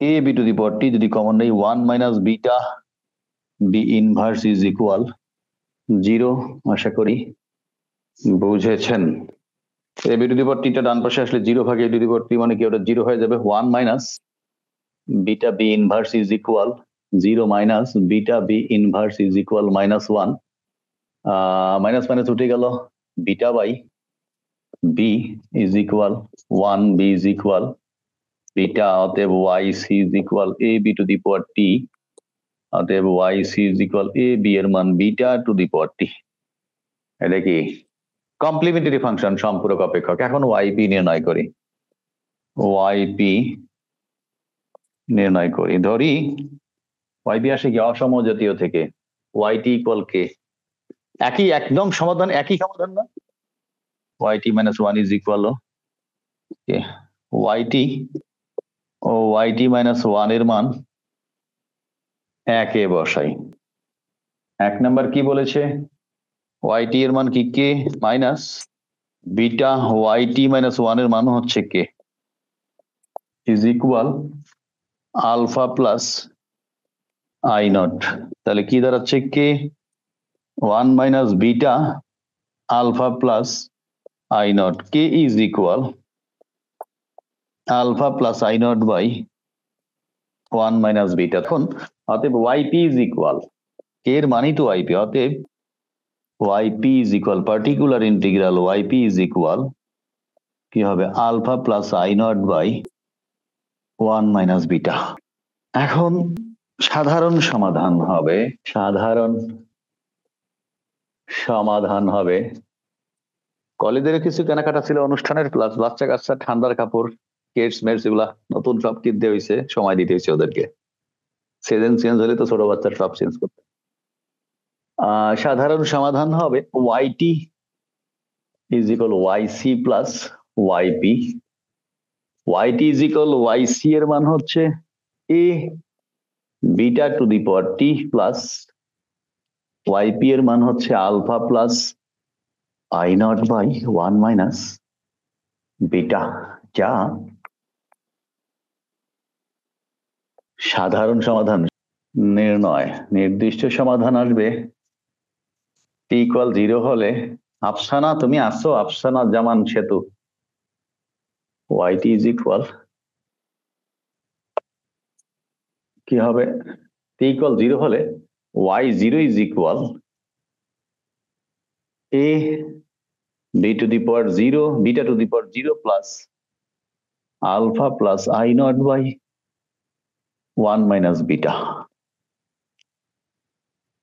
A B to the power টি যদি common নেই 1 minus beta B inverse is equal 0। আশা করি বুঝেছেন। এ বি টু দি পাওয়ার টিটা ডান পাশে আসলে 0 ভাগে এ টু দি পাওয়ার টি মানে কি ওটা 0 হয়ে যাবে। 1 minus beta B inverse is equal 0 minus beta B inverse is equal -1। Minus minus উঠে গেল, beta by B is equal 1, B is equal beta, অতএব Y C is equal A B to the power T, অতএব Y C is equal A B এর মান beta to the power টি। এটা কি complimentary function, সম্পূরক অপেক্ষক। এখন YP নির্ণয় করি, ওয়াইপি নির্ণয় করি। ধরি ওয়াইপি আসে কি অসমজাতীয় থেকে, ওয়াইটি ইকুয়াল কে, একই একদম সমাধান, একই সমাধান না, Y T minus 1 is equal Y T ও ওয়াইটি মাইনাস 1 এর মান 1 এ বসাই। 1 নাম্বার কি বলেছে, ওয়াইটি এর মান কি K minus beta Y T minus 1 এর মান হচ্ছে K is equal alpha plus I naught. তাহলে কি দাঁড়াচ্ছে, K 1 minus beta alpha plus I naught, K is equal alpha plus I naught by 1 minus beta. এখন অতএব ওয়াইপি ইজ ইকুয়াল, কে এর মানই তো ওয়াইপি, অতএব YP is equal particular integral YP is equal কি হবে, alpha plus I naught by 1 minus beta. এখন সাধারণ সমাধান হবে, সাধারণ সমাধান হবে, কলেজের কিছু কেনাকাটা ছিল অনুষ্ঠানের, প্লাস বাচ্চা কাচ্চা ঠান্ডার কাপড় কেটস মেটস এগুলা নতুন সব কিনতে হয়েছে, সময় দিতে হয়েছে ওদেরকে। সিজন চেঞ্জ হলে তো ছোট বাচ্চার সব চেঞ্জ করতে। সাধারণ সমাধান হবে Y T is equal Y C plus Y P. Y T is equal Y C এর মান হচ্ছে A beta to the power T plus Y P এর মান হচ্ছে alpha plus I naught by 1 minus beta, যা সাধারণ সমাধান নির্ণয়। নির্দিষ্ট সমাধান আসবে টি ইকুয়াল 0 হলে, আফসানা তুমি আসো, আফসানা জামান সেতু, ওয়াইটি ইজ ইকুয়াল কি হবে, টি ইকুয়াল 0 হলে Y 0 is equal A B to the power 0 beta to the power 0 plus alpha plus I naught by 1 minus beta.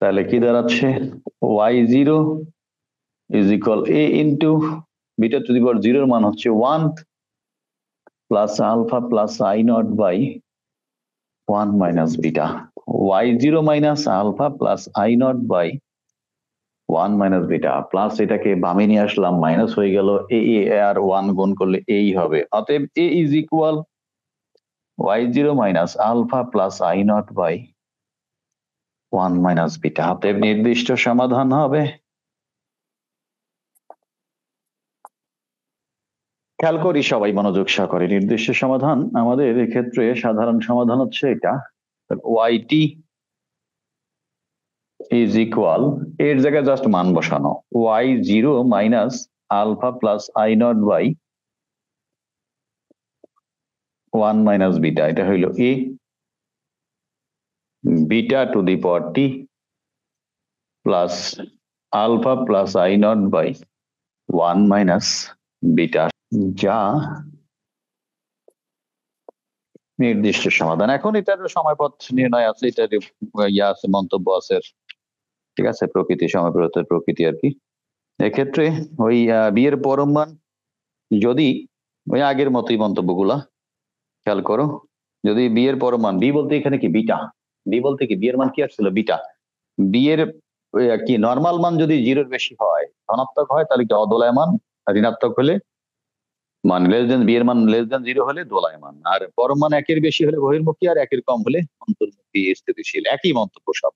তাহলে কি দাঁড়াচ্ছে, Y 0 is equal A into beta to the power 0 এর মান হচ্ছে 1 plus alpha plus I naught by 1 minus beta. Y 0 minus alpha plus I naught by 1 minus beta, plus এটাকে বামে নিয়ে আসলাম, minus হয়ে গেল, এ আর 1 গুণ করলে এই হবে। অতএব A is equal Y 0 minus alpha plus I naught by 1 minus beta. অতএব নির্দিষ্ট সমাধান হবে, খেয়াল করি সবাই মনোযোগ সহকারে, নির্দিষ্ট সমাধান আমাদের এক্ষেত্রে সাধারণ সমাধান হচ্ছে এটা, ওয়াইটি ইজ ইকুয়াল, এর জায়গায় জাস্ট মান বসানো, Y 0 minus alpha plus I naught by 1 minus beta, এটা হইল A beta to the power T plus alpha plus I naught by 1 minus beta, যা নির্দিষ্ট সমাধান। এখন এটার সময়পথ নির্ণয় আছে, এটার ইয়া আছে, মন্তব্য আছে, ঠিক আছে, প্রকৃতি সময়পথের প্রকৃতি আর কি। এক্ষেত্রে ওই বিয়ের পরম মান যদি ওই আগের মতোই মন্তব্যগুলা খেয়াল করো, যদি বিয়ের পরম মান বি বলতে এখানে কি বিটা, বি বলতে কি বিয়ের মান কি আসছিল বিটা, বিয়ের কি নর্মাল মান যদি 0-এর বেশি হয়, ধনাত্মক হয় তাহলে কি অদোলায়মান, ঋণাত্মক হলে মান লেস দেন, বিয়ের মান লেস দেন 0 হলে দোলায়মান, আর পরম মান 1-এর বেশি হলে বহির্মুখী, আর 1-এর কম হলে অন্তর্মুখী স্থিতিশীল। একই মন্তব্য সব।